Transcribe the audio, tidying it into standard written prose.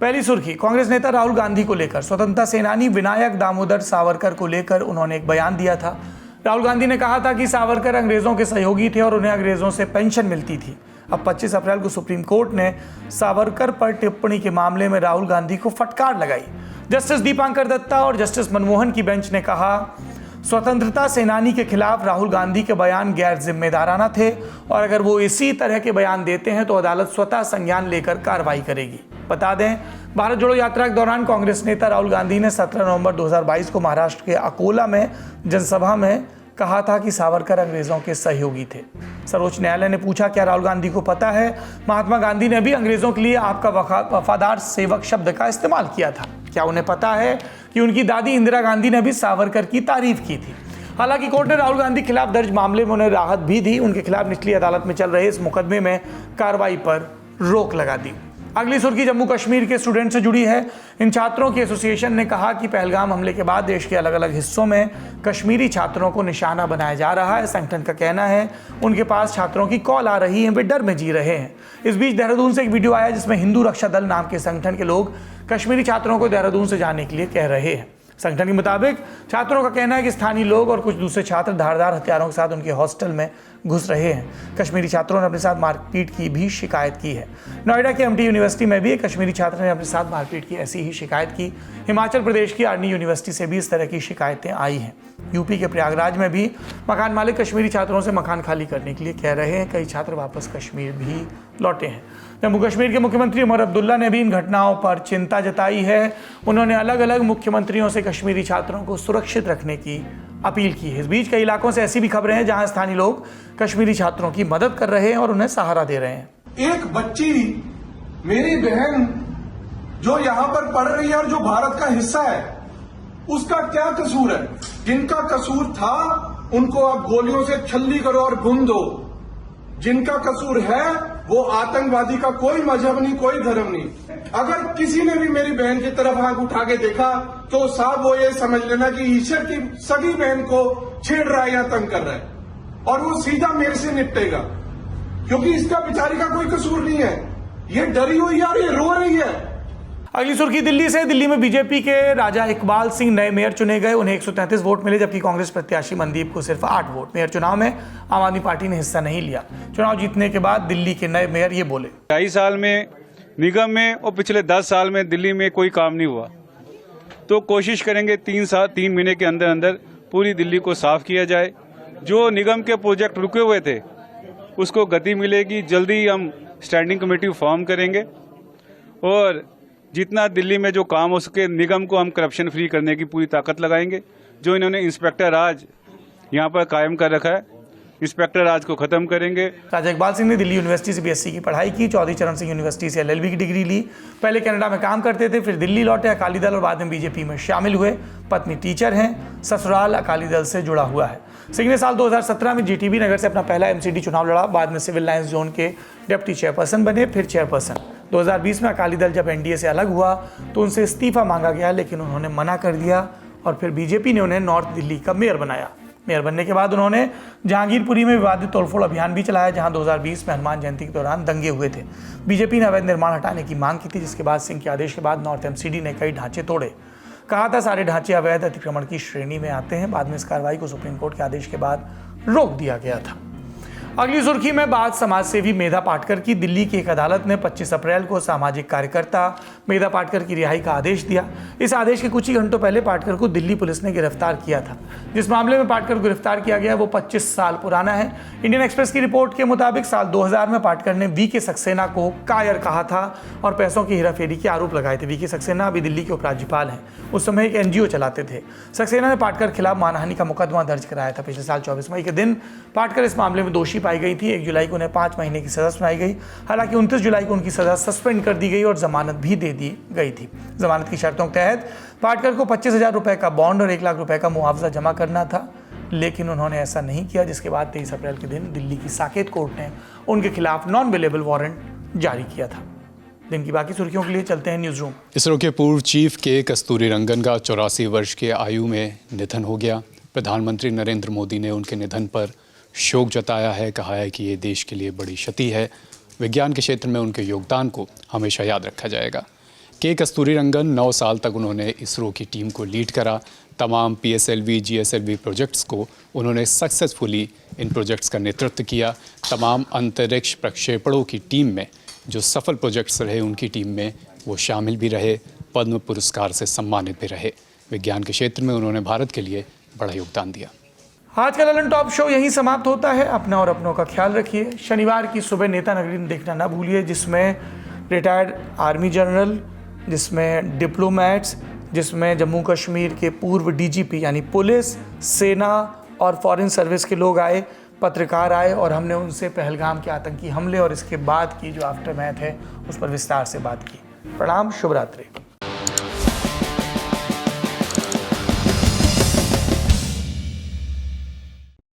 पहली सुर्खी, कांग्रेस नेता राहुल गांधी को लेकर स्वतंत्रता सेनानी विनायक दामोदर सावरकर को लेकर उन्होंने एक बयान दिया था। राहुल गांधी ने कहा था कि सावरकर अंग्रेजों के सहयोगी थे और उन्हें अंग्रेजों से पेंशन मिलती थी। अब 25 अप्रैल को सुप्रीम कोर्ट ने सावरकर पर टिप्पणी के मामले में राहुल गांधी को फटकार लगाई। जस्टिस दीपांकर दत्ता और जस्टिस मनमोहन की बेंच ने कहा, स्वतंत्रता सेनानी के खिलाफ राहुल गांधी के बयान गैर जिम्मेदाराना थे और अगर वो इसी तरह के बयान देते हैं तो अदालत स्वतः संज्ञान लेकर कार्रवाई करेगी। बता दें, भारत जोड़ो यात्रा के दौरान कांग्रेस नेता राहुल गांधी ने 17 नवंबर 2022 को महाराष्ट्र के अकोला में जनसभा में कहा था कि सावरकर अंग्रेजों के सहयोगी थे। सर्वोच्च न्यायालय ने पूछा, क्या राहुल गांधी को पता है महात्मा गांधी ने भी अंग्रेजों के लिए आपका वफादार सेवक शब्द का इस्तेमाल किया था? क्या उन्हें पता है कि उनकी दादी इंदिरा गांधी ने भी सावरकर की तारीफ की थी? हालांकि कोर्ट ने राहुल गांधी के खिलाफ दर्ज मामले में उन्हें राहत भी दी। उनके खिलाफ निचली अदालत में चल रहे इस मुकदमे में कार्रवाई पर रोक लगा दी। अगली सुर्खी जम्मू कश्मीर के स्टूडेंट से जुड़ी है। इन छात्रों की एसोसिएशन ने कहा कि पहलगाम हमले के बाद देश के अलग अलग हिस्सों में कश्मीरी छात्रों को निशाना बनाया जा रहा है। संगठन का कहना है उनके पास छात्रों की कॉल आ रही है, वे डर में जी रहे हैं। इस बीच देहरादून से एक वीडियो आया जिसमें हिंदू रक्षा दल नाम के संगठन के लोग कश्मीरी छात्रों को देहरादून से जाने के लिए कह रहे हैं। संगठन के मुताबिक छात्रों का कहना है कि स्थानीय लोग और कुछ दूसरे छात्र धारदार हथियारों के साथ उनके हॉस्टल में घुस रहे हैं। कश्मीरी छात्रों ने अपने साथ मारपीट की भी शिकायत की है। नोएडा की एमटी यूनिवर्सिटी में भी एक कश्मीरी छात्र ने अपने साथ मारपीट की ऐसी ही शिकायत की। हिमाचल प्रदेश की आर्नी यूनिवर्सिटी से भी इस तरह की शिकायतें आई हैं। यूपी के प्रयागराज में भी मकान मालिक कश्मीरी छात्रों से मकान खाली करने के लिए कह रहे हैं। कई छात्र वापस कश्मीर भी लौटे हैं। जम्मू कश्मीर के मुख्यमंत्री उमर अब्दुल्ला ने भी इन घटनाओं पर चिंता जताई है। उन्होंने अलग अलग मुख्यमंत्रियों से कश्मीरी छात्रों को सुरक्षित रखने की अपील की है। इस बीच कई इलाकों से ऐसी भी खबरें हैं जहां स्थानीय लोग कश्मीरी छात्रों की मदद कर रहे हैं और उन्हें सहारा दे रहे हैं। एक बच्ची, मेरी बहन जो यहाँ पर पढ़ रही है और जो भारत का हिस्सा है, उसका क्या कसूर है? जिनका कसूर था उनको आप गोलियों से छल्ली करो और भून दो। जिनका कसूर है वो आतंकवादी का कोई मजहब नहीं, कोई धर्म नहीं। अगर किसी ने भी मेरी बहन की तरफ आंख उठा के देखा तो साहब वो ये समझ लेना कि ईश्वर की सगी बहन को छेड़ रहा है या तंग कर रहा है, और वो सीधा मेरे से निपटेगा, क्योंकि इसका बेचारी का कोई कसूर नहीं है। ये डरी हुई है और ये रो रही है। अगली सुर्खी दिल्ली से। दिल्ली में बीजेपी के राजा इकबाल सिंह नए मेयर चुने गए। उन्हें 133 वोट मिले, जबकि कांग्रेस प्रत्याशी मनदीप को सिर्फ 8 वोट। मेयर चुनाव में आम आदमी पार्टी ने हिस्सा नहीं लिया। चुनाव जीतने के बाद दिल्ली के नए मेयर ये बोले, 2.5 साल में निगम में और पिछले 10 साल में दिल्ली में कोई काम नहीं हुआ, तो कोशिश करेंगे 3 महीने के अंदर अंदर पूरी दिल्ली को साफ किया जाए। जो निगम के प्रोजेक्ट रुके हुए थे उसको गति मिलेगी। जल्दी हम स्टैंडिंग कमेटी फॉर्म करेंगे और जितना दिल्ली में जो काम हो सके निगम को हम करप्शन फ्री करने की पूरी ताकत लगाएंगे। जो इन्होंने इंस्पेक्टर राज यहाँ पर कायम कर रखा है, इंस्पेक्टर राज को खत्म करेंगे। राजा इकबाल सिंह ने दिल्ली यूनिवर्सिटी से बीएससी की पढ़ाई की। चौधरी चरण सिंह यूनिवर्सिटी से एलएलबी की डिग्री ली। पहले कनाडा में काम करते थे, फिर दिल्ली लौटे, अकाली दल और बाद में बीजेपी में शामिल हुए। पत्नी टीचर हैं, ससुराल अकाली दल से जुड़ा हुआ है। सिंह ने साल 2017 में जीटीबी नगर से अपना पहला एमसीडी चुनाव लड़ा। बाद में सिविल लाइंस जोन के डिप्टी चेयरपर्सन बने, फिर चेयरपर्सन। 2020 में अकाली दल जब एनडीए से अलग हुआ तो उनसे इस्तीफा मांगा गया, लेकिन उन्होंने मना कर दिया और फिर बीजेपी ने उन्हें नॉर्थ दिल्ली का मेयर बनाया। मेयर बनने के बाद उन्होंने जहांगीरपुरी में विवादित तोड़फोड़ अभियान भी चलाया, जहां 2020 में हनुमान जयंती के दौरान दंगे हुए थे। बीजेपी ने अवैध निर्माण हटाने की मांग की थी, जिसके बाद सिंह के आदेश के बाद नॉर्थ एमसीडी ने कई ढांचे तोड़े। कहा था सारे ढांचे अवैध अतिक्रमण की श्रेणी में आते हैं। बाद में इस कार्रवाई को सुप्रीम कोर्ट के आदेश के बाद रोक दिया गया था। अगली सुर्खी में बात समाजसेवी मेधा पाटकर की। दिल्ली की एक अदालत ने 25 अप्रैल को सामाजिक कार्यकर्ता मेधा पाटकर की रिहाई का आदेश दिया। इस आदेश के कुछ ही घंटों पहले पाटकर को दिल्ली पुलिस ने गिरफ्तार किया था। जिस मामले में पाटकर को गिरफ्तार किया गया वो 25 साल पुराना है। इंडियन एक्सप्रेस की रिपोर्ट के मुताबिक साल 2000 में पाटकर ने वीके सक्सेना को कायर कहा था और पैसों की हेराफेरी के आरोप लगाए थे। वीके सक्सेना अभी दिल्ली के उपराज्यपाल हैं। उस समय एक एनजीओ चलाते थे। सक्सेना ने पाटकर खिलाफ मानहानि का मुकदमा दर्ज कराया था। पिछले साल 24 मई के दिन पाटकर इस मामले में दोषी पाई गई थी। 1 जुलाई को उन्हें 5 महीने की सजा सुनाई गई। हालांकि 29 जुलाई को उनकी सजा सस्पेंड कर दी गई और जमानत भी दे दी गई थी। जमानत की शर्तों के तहत पाटकर को 25,000 रुपए का बॉन्ड और 1 लाख रुपए का मुआवजा जमा करना था, लेकिन उन्होंने ऐसा नहीं किया, जिसके बाद 23 अप्रैल के दिन दिल्ली की साकेत कोर्ट ने उनके खिलाफ नॉन अवेलेबल वारंट जारी किया था। दिन की बाकी सुर्खियों के लिए चलते हैं न्यूज रूम। इसरो के पूर्व चीफ के कस्तूरी रंगन का 84 वर्ष की आयु में निधन हो गया। प्रधानमंत्री नरेंद्र मोदी ने उनके निधन पर शोक जताया है। कहा है कि ये देश के लिए बड़ी क्षति है। विज्ञान के क्षेत्र में उनके योगदान को हमेशा याद रखा जाएगा। के कस्तूरीरंगन 9 साल तक उन्होंने इसरो की टीम को लीड करा। तमाम PSLV, GSLV प्रोजेक्ट्स को उन्होंने सक्सेसफुली इन प्रोजेक्ट्स का नेतृत्व किया। तमाम अंतरिक्ष प्रक्षेपणों की टीम में जो सफल प्रोजेक्ट्स रहे उनकी टीम में वो शामिल भी रहे, पद्म पुरस्कार से सम्मानित भी रहे। विज्ञान के क्षेत्र में उन्होंने भारत के लिए बड़ा योगदान दिया। आज का ललन टॉप शो यहीं समाप्त होता है। अपना और अपनों का ख्याल रखिए। शनिवार की सुबह नेता नगरी देखना ना भूलिए, जिसमें रिटायर्ड आर्मी जनरल, जिसमें डिप्लोमैट्स, जिसमें जम्मू कश्मीर के पूर्व DGP यानी पुलिस, सेना और फॉरेन सर्विस के लोग आए, पत्रकार आए और हमने उनसे पहलगाम के आतंकी हमले और इसके बाद की जो आफ्टर मैथ है उस पर विस्तार से बात की। प्रणाम, शुभ रात्रि।